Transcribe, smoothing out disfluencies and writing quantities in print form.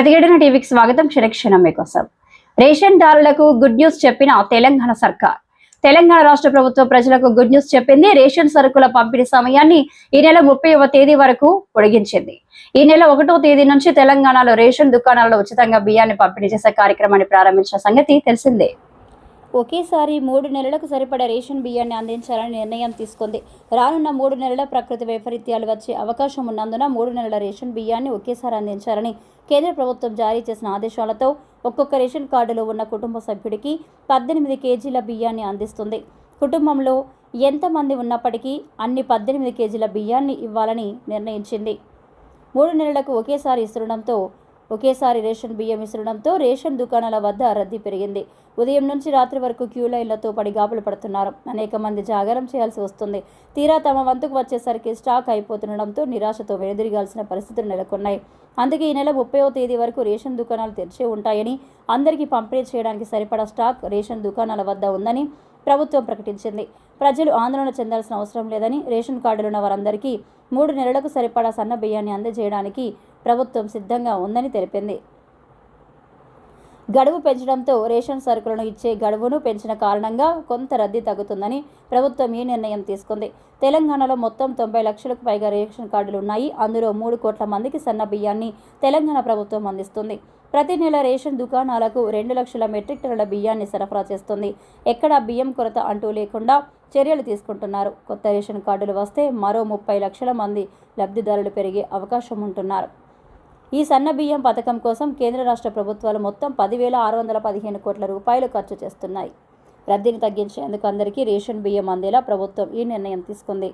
ప్రతిఘటన టీవీకి స్వాగతం. క్షణక్షణం మీకోసం. రేషన్ దారులకు గుడ్ న్యూస్ చెప్పిన తెలంగాణ సర్కార్. తెలంగాణ రాష్ట్ర ప్రభుత్వం ప్రజలకు గుడ్ న్యూస్ చెప్పింది. రేషన్ సరుకుల పంపిణీ సమయాన్ని ఈ నెల 30వ తేదీ వరకు పొడిగించింది. ఈ నెల 1వ తేదీ నుంచి తెలంగాణలో రేషన్ దుకాణాలలో ఉచితంగా బియ్యాన్ని పంపిణీ చేసే కార్యక్రమాన్ని ప్రారంభించిన సంగతి తెలిసిందే. ఒకేసారి 3 నెలలకు సరిపడా రేషన్ బియ్యాన్ని అందించాలని నిర్ణయం తీసుకుంది. రానున్న 3 నెలల ప్రకృతి వైపరీత్యాలు వచ్చే అవకాశం ఉన్నందున 3 నెలల రేషన్ బియ్యాన్ని ఒకేసారి అందించాలని కేంద్ర ప్రభుత్వం జారీ చేసిన ఆదేశాలతో ఒక్కొక్క రేషన్ కార్డులో ఉన్న కుటుంబ సభ్యుడికి 18 కేజీల బియ్యాన్ని అందిస్తుంది. కుటుంబంలో ఎంతమంది ఉన్నప్పటికీ అన్ని 18 కేజీల బియ్యాన్ని ఇవ్వాలని నిర్ణయించింది. 3 నెలలకు ఒకేసారి రేషన్ బియ్యం ఇస్తుండడంతో రేషన్ దుకాణాల వద్ద రద్దీ పెరిగింది. ఉదయం నుంచి రాత్రి వరకు క్యూ లైన్లతో పడిగాపులు పడుతున్నారు. అనేక మంది జాగారం చేయాల్సి వస్తుంది. తీరా తమ వంతుకు వచ్చేసరికి స్టాక్ అయిపోతుండడంతో నిరాశతో వెనుదిరగాల్సిన పరిస్థితులు నెలకొన్నాయి. అందుకే ఈ నెల 30వ తేదీ వరకు రేషన్ దుకాణాలు తెరిచే ఉంటాయని, అందరికీ పంపిణీ చేయడానికి సరిపడా స్టాక్ రేషన్ దుకాణాల వద్ద ఉందని ప్రభుత్వం ప్రకటించింది. ప్రజలు ఆందోళన చెందాల్సిన అవసరం లేదని, రేషన్ కార్డులున్న వారందరికీ 3 నెలలకు సరిపడా సన్న బియ్యాన్ని అందజేయడానికి ప్రభుత్వం సిద్ధంగా ఉందని తెలిపింది. గడువు పెంచడంతో రేషన్ సరుకులను ఇచ్చే గడువును పెంచిన కారణంగా కొంత రద్దీ తగ్గుతుందని ప్రభుత్వం ఈ నిర్ణయం తీసుకుంది. తెలంగాణలో మొత్తం 90 లక్షలకు పైగా రేషన్ కార్డులు ఉన్నాయి. అందులో 3 కోట్ల మందికి సన్న బియ్యాన్ని తెలంగాణ ప్రభుత్వం అందిస్తుంది. ప్రతి నెల రేషన్ దుకాణాలకు 2 లక్షల మెట్రిక్ టన్నుల బియ్యాన్ని సరఫరా చేస్తుంది. ఎక్కడా బియ్యం కొరత అంటూ లేకుండా చర్యలు తీసుకుంటున్నారు. కొత్త రేషన్ కార్డులు వస్తే మరో 30 లక్షల మంది లబ్ధిదారులు పెరిగే అవకాశం ఉంటున్నారు. ఈ సన్న బియ్యం పథకం కోసం కేంద్ర రాష్ట్ర ప్రభుత్వాలు మొత్తం 10,615 కోట్ల రూపాయలు ఖర్చు చేస్తున్నాయి. రద్దీని తగ్గించేందుకు అందరికీ రేషన్ బియ్యం అందేలా ప్రభుత్వం ఈ నిర్ణయం తీసుకుంది.